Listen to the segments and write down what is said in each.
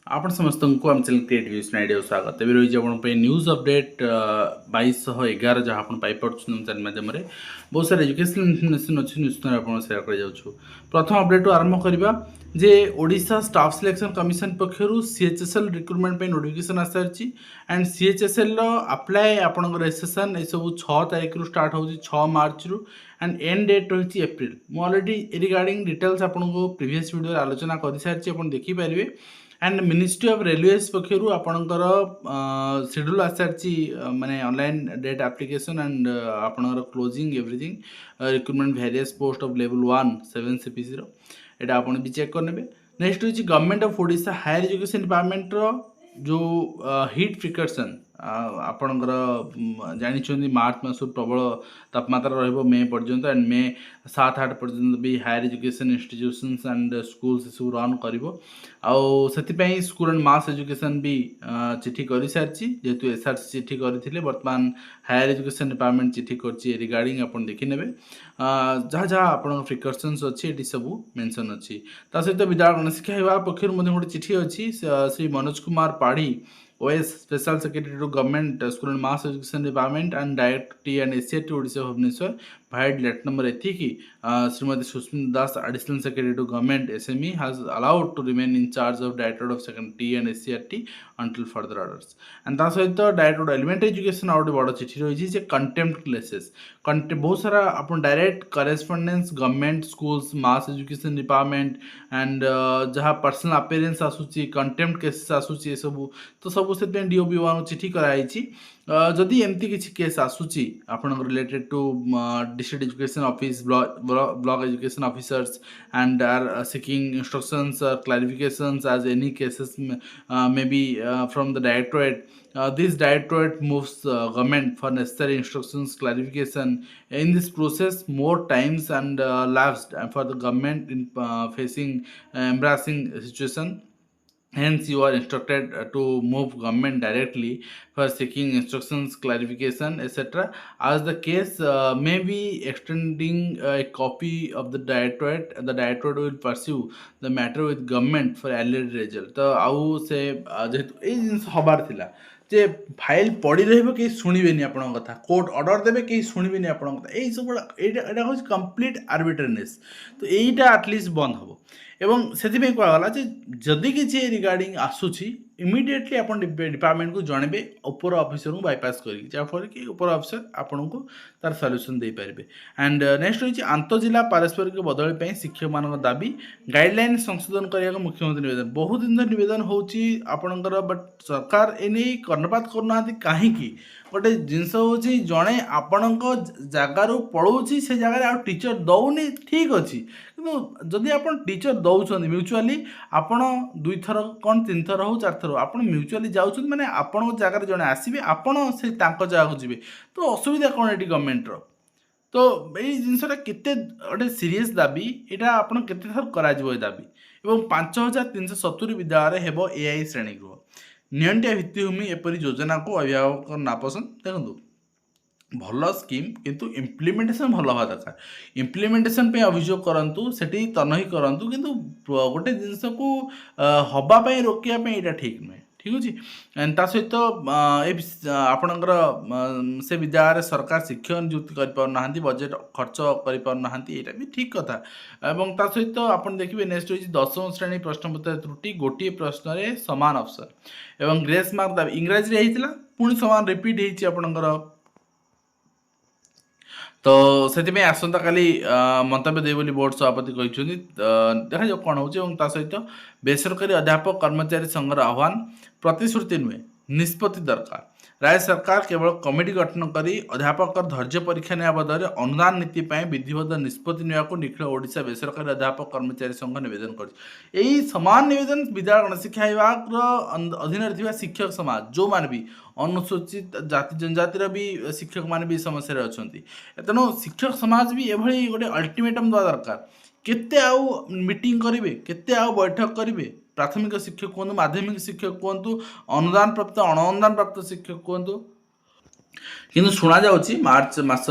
आपण समस्त को आम चैनल क्रिएटिव आइडिया स्वागत एवं रही है न्यूज अपडेट 2211 जहाँ आप चैनल माध्यम बहुत सारे एजुकेशनल इनफर्मेशन अच्छी निश्चित आप सेयार कर प्रथम अपडेट आरंभ करवा जे ओडिशा स्टाफ सिलेक्शन कमिशन पक्षर सीएचएसएल रिक्रुटमेंट नोटिफिकेशन आसी सारी एंड सीएचएसएल अप्लाई आपंकर रेजिस्ट्रेशन ये सब 6 तारिख स्टार्ट हो 6 मार्च रु एंड एंड डेट रही एप्रिल मु ऑलरेडी रिगार्डिंग डिटेल्स आपको प्रीवियस वीडियो आलोचना कर सारी आप देखिपारे एंड मिनिस्ट्री ऑफ रेलवेज पक्षर आपणकर शेड्यूल आसी माने ऑनलाइन डेट एप्लिकेशन एंड आपणकर closing everything recruitment various post of level 1 7 CPC रो एटा आपण भी चेक करने। नेक्स्ट होची government of Odisha higher education department रो जो हिट प्रिकॉशन आपणकर जानी मार्च मास प्रबल तापमात्रा रहिबो मे पर्यंत एंड मे 7-8 पर्यंत भी higher education institutions and schools सब रन करिवो आउ सेतिपई स्कूल एंड मास एजुकेशन भी चिठी करि सारछि जेतु एसआरसी चिठी करथिले वर्तमान हायर एजुकेशन डिपार्टमेंट चिठी करछि रिगार्डिंग आपण देखि नेबे जहाँ जहाँ आपण प्रिकॉशंस अछि एटी सब मेंशन अछि ता सहित विद्यालय गणशिक्षा विभाग पक्षर मध्ये गोटे चिठी अछि Shri Manoj Kumar Padhi OS special secretary to government school and mass education department and director T and SCERT Odisha Bhubaneswar vide letter number एथी Shrimati Susmita Das additional secretary to government SME has allowed to remain in charge of director of second T and SCERT until further orders and ता सहित director of elementary education और बड़ चिठी रही जे contempt cases बहुत सारा अपन direct correspondence government schools mass education department and जहाँ पर्सनल अपीयरेंस आसूची कंटेम्प्ट केसेस आसूची सब तो सब से डीओबी वन चिठी कराई जदि एमती किसी केस आसूची आपण related to district education office block education officers and are seeking instructions clarifications as any cases may be from the directorate this directorate moves government for necessary instructions clarification in this process more times and lapsed for the government in facing embarrassing situation. Hence, you are instructed to move government directly for seeking instructions, clarification, etc. As the case may be extending a copy of the directorate will pursue the matter with government for alleged result. तो आउ से जेहेतु ये जिन हबार थिला जे file पड़ी रहिबो के सुनिबेनी आपन कथा कोर्ट ऑर्डर देबे के सुनिबेनी आपन कथा एई सब एटा होज कंप्लीट आर्बिट्रेरीनेस तो एटा एटलीस्ट बंद हबो एवं से कहला जदि किसी रिगार्डिंग आसूची इमिडिएटली आप डिपार्टमेंट को जनबे ऊपर ऑफिसर को बाईपास करी जहाँफल कि ऊपर ऑफिसर आपन को तार सल्यूशन दे पारे। एंड नेक्स्ट रही आंतजिला पारस्परिक बदली शिक्षक मान दाबी गाइडलाइन संशोधन करने मुख्यमंत्री निवेदन बहुत दिन निवेदन होकर बट सरकार एने कर्णपात करना कहीं गोटे जिनस हूँ जड़े आपण जगार पलाऊँच से जगह आ टीचर दौनी ठीक अच्छी कि जदि आप टीचर दौरान म्यूचुआली आपड़ 2 थर कौन 3 थर हो 4 थर आप म्यूचुआली जाऊँ मैंने आपण जगार जड़े आसवे आपण से जगह को जी तो असुविधा कौन ये गवर्नमेंट तो ये जिनसा केते गोटे सीरीयस दाबी यहाँ आपड़ केते थर करा दाबी और 5370 विद्यालय हेब एआई श्रेणी गृह नियंटिया भित्तिभूमि एपरी योजना को अभिभावक नापसंद देखो भल स्कीम किंतु इम्प्लीमेंटेशन भल हवा दरकार इम्प्लीमेंटेशन पे अभियोग करंतु सेठी तनही करंतु किंतु गोटे जिनस को हवा पे रोकिया पे एटा ठीक नुहे ठीक अच्छे एंड ता सहित आपणकर से विद्यालय सरकार शिक्षक नियुक्ति करना बजेट खर्च करना भी ठीक कथा एवं ता सहित आप देखिए नेक्स्ट रही 10वीं श्रेणी प्रश्नपत्र त्रुटि गोटे प्रश्न समान अवसर एवं ग्रेस मार्क दाबी इंग्राजी होता पुणी समान रिपीट होती आपणकर तो से आसंता काली मंतव्य दे बोली बोर्ड सभापति कहते देखा जाओ कौन हो सहित बेसरकारी अध्यापक कर्मचारी संघर आह्वान प्रतिश्रुति नुहे निष्पत्ति दरकार राज्य सरकार केवल कमिटी गठन कर अध्यापक धैर्य परीक्षा ने बदले अनुदान नीति विधिवत निष्पत्ति नेवाक निखिल ओडिशा बेसरकारी अध्यापक कर्मचारी संघ निवेदन कर समान निवेदन विद्यालय गणशिक्षा विभाग अधीन शिक्षक समाज जो मान भी अनुसूचित जाति जनजातिर भी शिक्षक मान भी समस्या अच्छा तेणु शिक्षक समाज भी एभली गोटे अल्टीमेटम देवा दरकार केते आउ मीटिंग करिवे, केते आउ बैठक करिवे, प्राथमिक शिक्षक कहतु, माध्यमिक शिक्षक कहतु, अनुदान प्राप्त अणअनुदान प्राप्त शिक्षक कहतु, କିନ୍ତୁ ଶୁଣାଯାଉଛି ମାର୍ଚ୍ଚ ମାସ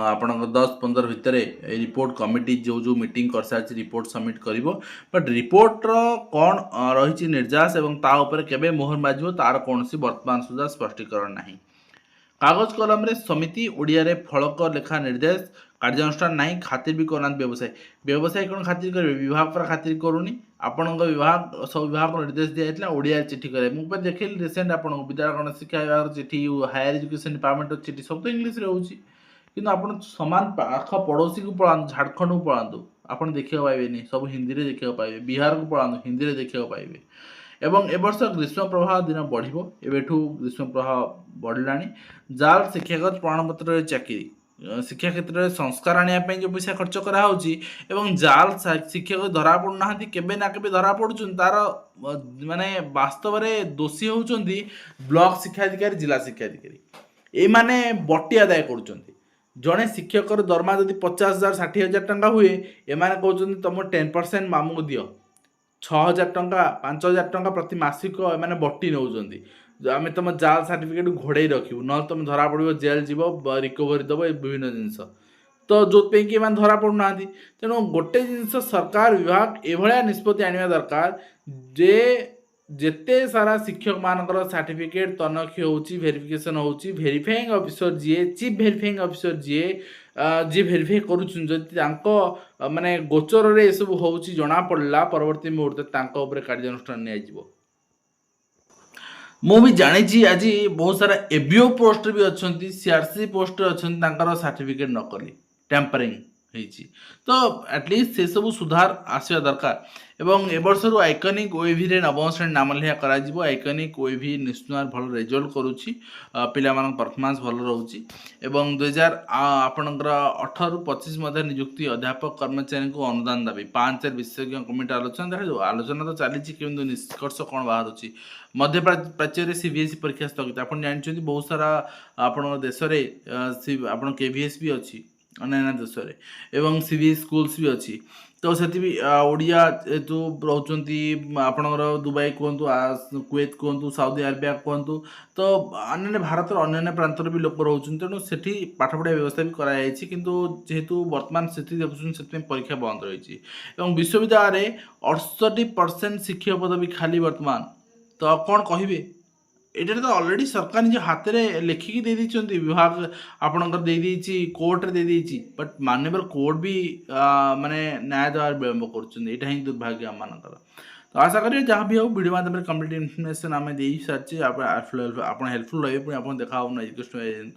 ଆପଣଙ୍କ 10-15 ଭିତରେ ଏ ରିପୋର୍ଟ କମିଟି ଯେଉଁ ମିଟିଂ କରିସାରିଛି ରିପୋର୍ଟ ସବମିଟ୍ କରିବ। ବଟ୍ ରିପୋର୍ଟର କ'ଣ ରହିଛି ନିର୍ଯାସ ଏବଂ ତା ଉପରେ କେବେ ମୋହର ମାଜିବ ତାର କୌଣସି ବର୍ତ୍ତମାନ ସୁଦ୍ଧା ସ୍ପଷ୍ଟୀକରଣ ନାହିଁ। कागज कलम रे समिति ओडिया फलक लेखा निर्देश कार्यानुष्ठान नहीं, खातिर भी करना व्यवसाय व्यवसाय कौन खातिर करेंगे, विभाग पर खातिर करूनी, आपण विभाग सब विभाग को निर्देश दिया जाता ओडिया चिठी करे। मुझे देखिए रिसेंट आप विद्यालय गण शिक्षा विभाग चिठी, हायर एजुकेशन डिपार्टमेंट चिठी सब तो इंग्लीश रोचे, किंतु आप सामान पाख पड़ोसी को पढ़ातु, झारखंड को पढ़ातु, आप देखा पाइबेनि, सब हिंदी में देखा पाइबे, बिहार को पढ़ातु हिंदी में देखा पाइबे। एवं ए वर्ष ग्रीष्म प्रवाह दिन बढ़िबो, एबेठू ग्रीष्म प्रवाह बढ़लानी। जाल शिक्षागत प्रमाणपत्र चाकरी शिक्षा क्षेत्र में संस्कार आने जो पैसा खर्च करा होची एवं जाल शिक्षक धरा पड़ना केबे ना केबे धरा पड़ुछन, तार माने वास्तव में दोषी होउचंदी ब्लॉक शिक्षाधिकारी, जिला शिक्षाधिकारी, ए माने बट्टी आदाय करुचंदी। जड़े शिक्षक दरमा जदि 50,000 60,000 टंका हुए, एमाने कहउचंदी तुम 10% मामू दियो, 6,000 टंका 5,000 टंका प्रति मासिक एमाने बट्टी नौचंदी। आम तुम जाल सर्टिफिकेट घोड़े रखू ना तुम धरा पड़ो, जेल जीव, रिकवरी दब विभिन्न जिनस, तो जो कि धरा पड़ना। तेणु गोटे जिनस सरकार विभाग एभलिया निष्पत्ति आनिबा दरकार जे जेते सारा शिक्षक मानकर सर्टिफिकेट तनखी होची, वेरिफिकेशन होची, वेरीफाइंग ऑफिसर जीए, चीफ वेरीफाइंग ऑफिसर जीए जी वेरीफाई करुछन, जदि माने गोचर रे सब होची जना पड़ला परवर्ती मुहूर्त तांको ऊपर कार्यानुष्ठान निया जिवो। मु भी जानी आज बहुत सारा एबीओ पोस्ट भी अच्छा, सीआरसी पोस्ट अच्छा, सर्टिफिकेट नकली टैंपरिंग होती, तो एटलिस्ट से सब सुधार आसवा दरकार। एवं ए वर्ष आइकनिक ओएवी रे नवम श्रेणी नाम लिखा करा। आइकनिक ओएवी निश्चय भल रिजल्ट करुच्ची, पिला परफॉर्मेंस भल रोची। एवं 2018-25 मध्य नियुक्ति अध्यापक कर्मचारी को अनुदान दाबी 5 विशेषज्ञ कमिटी आलोचना आलोचना तो चली, किंतु निष्कर्ष कौन बाहर मध्य प्राच्य सीबीएसई परीक्षा स्थगित। आप जानते बहुत सारा आप देश में आप केवीएस भी अच्छी अन्य देश में एवं सीबीएसई स्कूल्स भी अच्छी, तो से ओडिया जो रोचंती आपणकर दुबई कहतु, कुवैत कहतु, साउदी अरेबिया कहतु, तो अन्य भारत अन्य प्रांतर भी लोक रोच, तेणु से पाठ पढ़ा व्यवस्था भी कराई, किंतु जेहेतु वर्तमान स्थिति देखुं परीक्षा बंद रही। विश्वविद्यालय 68% शिक्षक पद भी खाली वर्तमान, तो कौन कहे ये तो ऑलरेडी सरकार निज हाथ में लिखिकी दे दी, विभाग आपणकर दे दी, कोर्ट रे दे दी, बट माननीय कोर्ट भी माने न्याय देवार विलम्ब कर, ही दुर्भाग्य आम मानकर। तो आशा करें जहाँ भी हो वीडियो माध्यम कंप्लीट इनफर्मेशन आम दे सारी आप हेल्पफुल रही, पुणी आप देखा एजुकेशन।